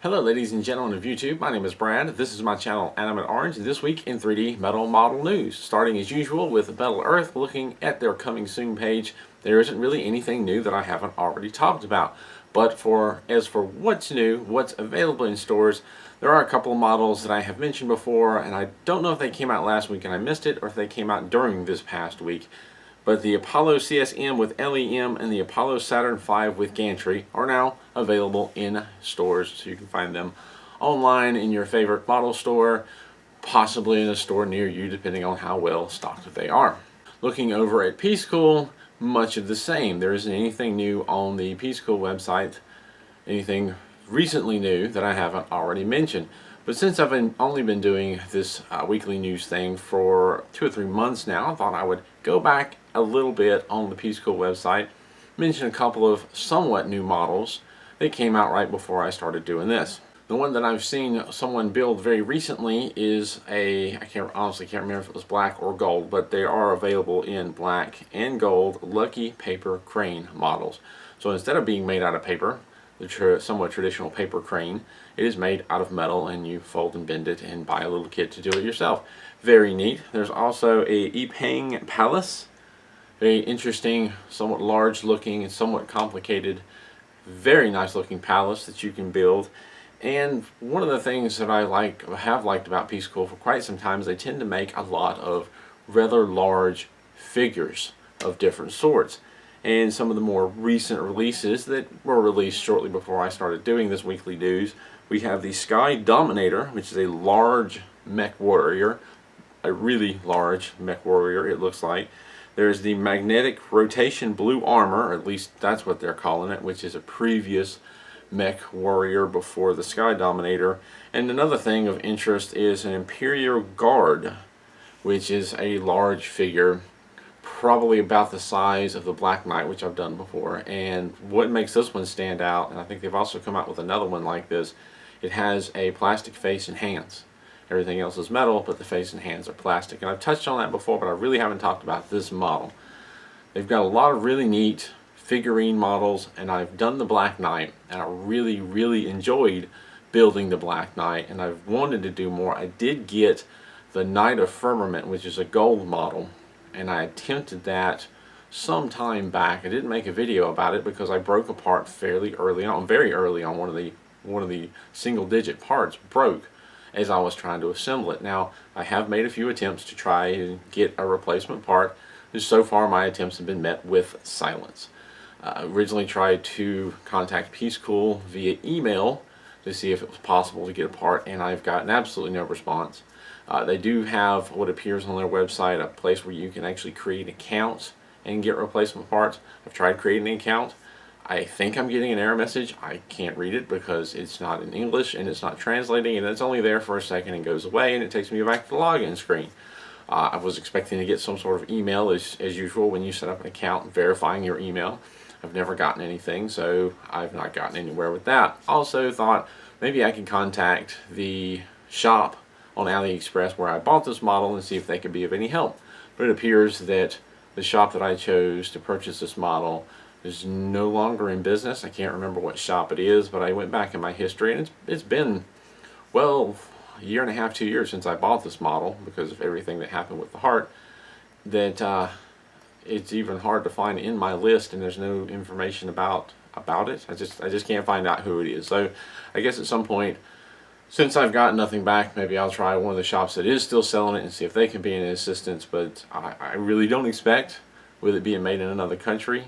Hello ladies and gentlemen of YouTube, my name is Brad. This is my channel Animate Orange. This week in 3D metal model news. Starting as usual with Metal Earth, looking at their coming soon page. There isn't really anything new that I haven't already talked about. But as for what's new, what's available in stores, there are a couple of models that I have mentioned before, and I don't know if they came out last week and I missed it or if they came out during this past week. But the Apollo CSM with LEM and the Apollo Saturn V with gantry are now available in stores, so you can find them online in your favorite model store, possibly in a store near you depending on how well stocked they are. Looking over at Pieceool, much of the same. There isn't anything new on the Pieceool website, anything recently new that I haven't already mentioned. But since I've only been doing this weekly news thing for 2 or 3 months now, I thought I would go back a little bit on the Pieceool website, mention a couple of somewhat new models that came out right before I started doing this. The one that I've seen someone build very recently is I honestly can't remember if it was black or gold, but they are available in black and gold Lucky paper crane models. So instead of being made out of paper, the somewhat traditional paper crane, it is made out of metal, and you fold and bend it and buy a little kit to do it yourself. Very neat. There's also a Epang Palace. Very interesting, somewhat large looking and somewhat complicated, very nice looking palace that you can build. And one of the things that I have liked about Pieceool for quite some time is they tend to make a lot of rather large figures of different sorts. And some of the more recent releases that were released shortly before I started doing this weekly news, we have the Sky Dominator, which is a large mech warrior, a really large mech warrior it looks like. There's the Magnetic Rotation Blue Armor, or at least that's what they're calling it, which is a previous mech warrior before the Sky Dominator. And another thing of interest is an Imperial Guard, which is a large figure, probably about the size of the Black Knight, which I've done before. And what makes this one stand out, and I think they've also come out with another one like this, it has a plastic face and hands. Everything else is metal, but the face and hands are plastic. And I've touched on that before, but I really haven't talked about this model. They've got a lot of really neat figurine models, and I've done the Black Knight, and I really enjoyed building the Black Knight, and I've wanted to do more. I did get the Knight of Firmament, which is a gold model, and I attempted that some time back. I didn't make a video about it because I broke apart fairly early on, very early on. One of the single-digit parts broke as I was trying to assemble it. Now, I have made a few attempts to try and get a replacement part. So far, my attempts have been met with silence. I originally tried to contact Pieceool via email to see if it was possible to get a part, and I've gotten absolutely no response. They do have what appears on their website, a place where you can actually create accounts and get replacement parts. I've tried creating an account. I think I'm getting an error message. I can't read it because it's not in English and it's not translating, and it's only there for a second and goes away, and it takes me back to the login screen. I was expecting to get some sort of email as usual when you set up an account verifying your email. I've never gotten anything, so I've not gotten anywhere with that. Also thought maybe I could contact the shop on AliExpress where I bought this model and see if they could be of any help. But it appears that the shop that I chose to purchase this model is no longer in business. I can't remember what shop it is, but I went back in my history, and it's been, well, a year and a half, 2 years since I bought this model because of everything that happened with the heart, that it's even hard to find in my list, and there's no information about it. I just can't find out who it is. So I guess at some point, since I've gotten nothing back, maybe I'll try one of the shops that is still selling it and see if they can be any assistance. But I really don't expect, with it being made in another country,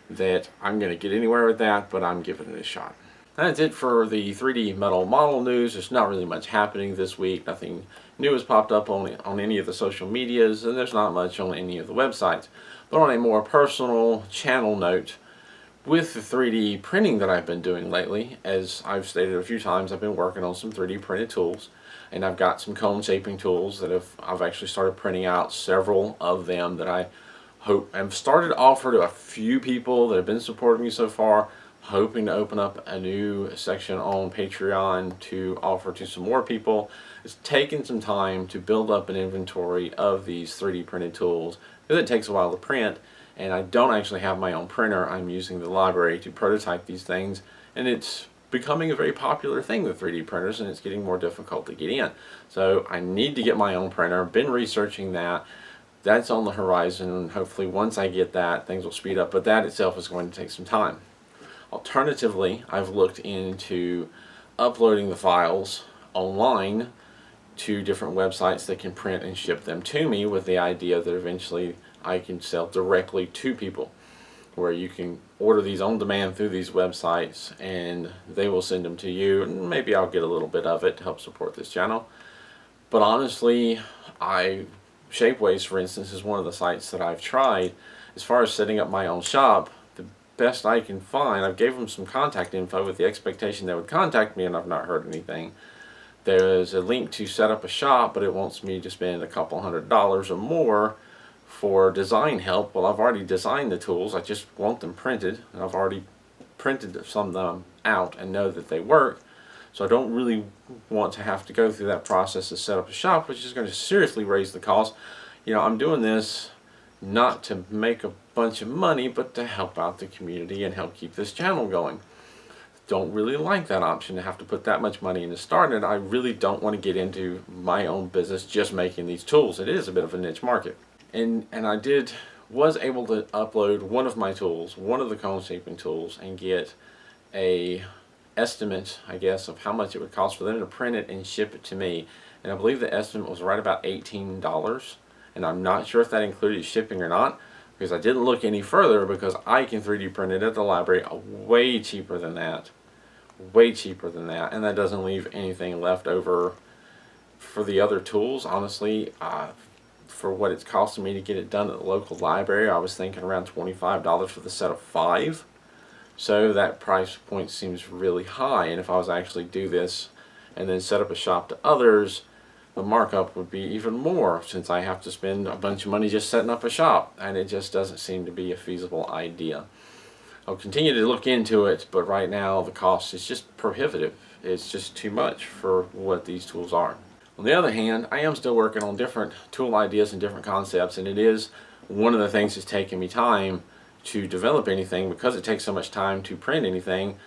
that I'm going to get anywhere with that, but I'm giving it a shot. That's it for the 3D metal model news. There's not really much happening this week. Nothing new has popped up on any of the social medias, and there's not much on any of the websites. But on a more personal channel note, with the 3D printing that I've been doing lately, as I've stated a few times, I've been working on some 3D printed tools, and I've got some cone shaping tools that I've actually started printing out several of them that I've started to offer to a few people that have been supporting me so far, hoping to open up a new section on Patreon to offer to some more people. It's taken some time to build up an inventory of these 3D printed tools because it takes a while to print, and I don't actually have my own printer. I'm using the library to prototype these things, and it's becoming a very popular thing with 3D printers, and it's getting more difficult to get in. So I need to get my own printer. I've been researching that. That's on the horizon, and hopefully once I get that, things will speed up, but that itself is going to take some time. Alternatively, I've looked into uploading the files online to different websites that can print and ship them to me, with the idea that eventually I can sell directly to people, where you can order these on demand through these websites and they will send them to you, and maybe I'll get a little bit of it to help support this channel. But honestly, Shapeways, for instance, is one of the sites that I've tried. As far as setting up my own shop, the best I can find, I've gave them some contact info with the expectation they would contact me, and I've not heard anything. There's a link to set up a shop, but it wants me to spend a couple $100 or more for design help. Well, I've already designed the tools, I just want them printed, and I've already printed some of them out and know that they work. So I don't really want to have to go through that process to set up a shop, which is going to seriously raise the cost. You know, I'm doing this not to make a bunch of money, but to help out the community and help keep this channel going. Don't really like that option, to have to put that much money into starting it. I really don't want to get into my own business just making these tools. It is a bit of a niche market. And I was able to upload one of my tools, one of the cone shaping tools, and get a estimate, I guess, of how much it would cost for them to print it and ship it to me. And I believe the estimate was right about $18. And I'm not sure if that included shipping or not, because I didn't look any further, because I can 3D print it at the library way cheaper than that. Way cheaper than that. And that doesn't leave anything left over for the other tools. Honestly, for what it's costing me to get it done at the local library, I was thinking around $25 for the set of 5. So that price point seems really high, and if I was to actually do this and then set up a shop to others, the markup would be even more, since I have to spend a bunch of money just setting up a shop, and it just doesn't seem to be a feasible idea. I'll continue to look into it, but right now the cost is just prohibitive. It's just too much for what these tools are. On the other hand, I am still working on different tool ideas and different concepts, and it is one of the things that's taking me time to develop anything, because it takes so much time to print anything.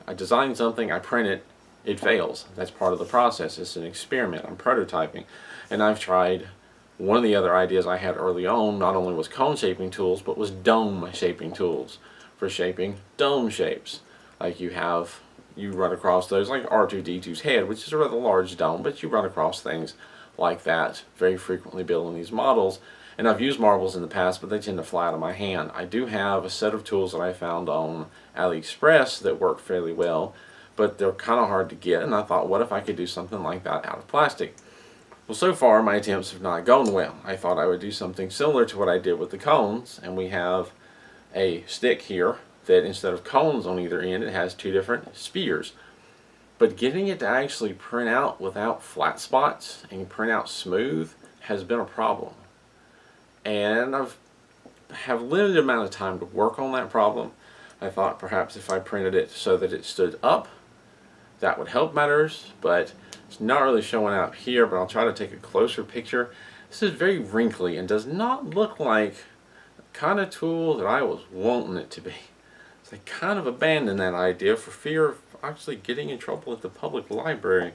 I design something, I print it, it fails. That's part of the process. It's an experiment. I'm prototyping. And I've tried, one of the other ideas I had early on not only was cone shaping tools, but was dome shaping tools for shaping dome shapes. Like you run across those, like R2-D2's head, which is a rather large dome, but you run across things like that very frequently building these models. And I've used marbles in the past, but they tend to fly out of my hand. I do have a set of tools that I found on AliExpress that work fairly well, but they're kind of hard to get, and I thought, what if I could do something like that out of plastic? Well, so far my attempts have not gone well. I thought I would do something similar to what I did with the cones, and we have a stick here that instead of cones on either end, it has 2 different spheres. But getting it to actually print out without flat spots and print out smooth has been a problem. And I've have limited amount of time to work on that problem. I thought perhaps if I printed it so that it stood up, that would help matters, but it's not really showing out here, but I'll try to take a closer picture. This is very wrinkly and does not look like the kind of tool that I was wanting it to be. So I kind of abandoned that idea for fear of actually getting in trouble at the public library.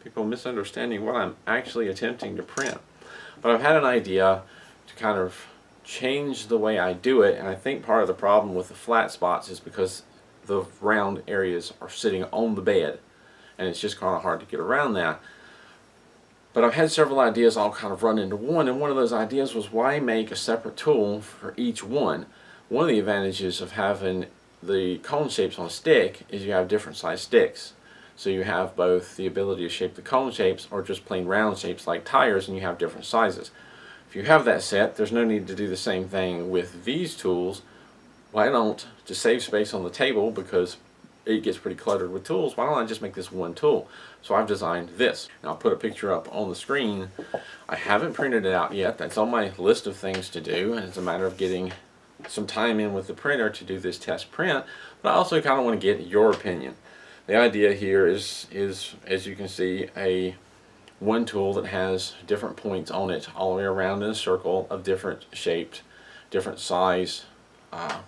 People misunderstanding what I'm actually attempting to print. But I've had an idea to kind of change the way I do it, and I think part of the problem with the flat spots is because the round areas are sitting on the bed, and it's just kind of hard to get around that. But I've had several ideas all kind of run into one, and one of those ideas was, why make a separate tool for each one? One of the advantages of having the cone shapes on a stick is you have different size sticks. So you have both the ability to shape the cone shapes or just plain round shapes like tires, and you have different sizes. If you have that set, there's no need to do the same thing with these tools. Why don't, to save space on the table, because it gets pretty cluttered with tools, why don't I just make this one tool? So I've designed this. And I'll put a picture up on the screen. I haven't printed it out yet. That's on my list of things to do, and it's a matter of getting some time in with the printer to do this test print. But I also kind of want to get your opinion. The idea here is, as you can see, one tool that has different points on it all the way around in a circle of different shaped, different size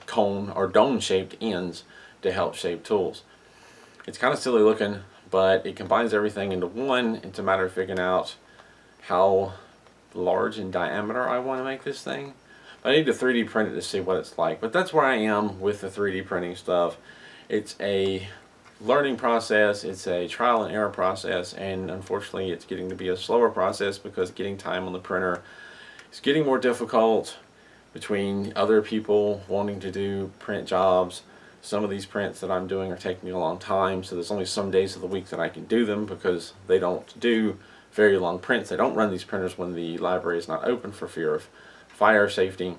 cone or dome shaped ends to help shape tools. It's kind of silly looking, but it combines everything into one. It's a matter of figuring out how large in diameter I want to make this thing. I need to 3D print it to see what it's like, but that's where I am with the 3D printing stuff. It's a learning process, it's a trial and error process, and unfortunately it's getting to be a slower process because getting time on the printer is getting more difficult between other people wanting to do print jobs. Some of these prints that I'm doing are taking a long time, so there's only some days of the week that I can do them because they don't do very long prints. They don't run these printers when the library is not open for fear of fire safety.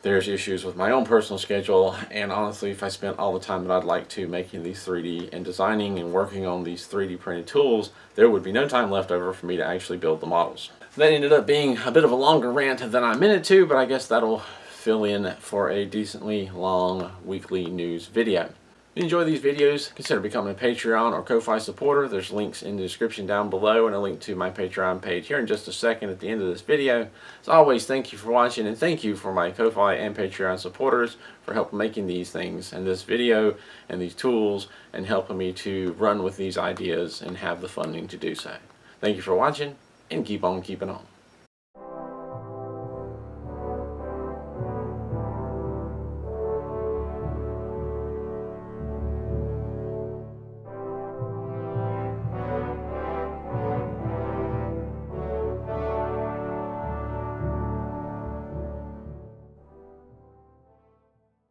There's issues with my own personal schedule, and honestly, if I spent all the time that I'd like to making these 3D and designing and working on these 3D printed tools, there would be no time left over for me to actually build the models. That ended up being a bit of a longer rant than I meant it to, but I guess that'll fill in for a decently long weekly news video. If you enjoy these videos, consider becoming a Patreon or Ko-Fi supporter. There's links in the description down below and a link to my Patreon page here in just a second at the end of this video. As always, thank you for watching, and thank you for my Ko-Fi and Patreon supporters for helping making these things and this video and these tools and helping me to run with these ideas and have the funding to do so. Thank you for watching, and keep on keeping on.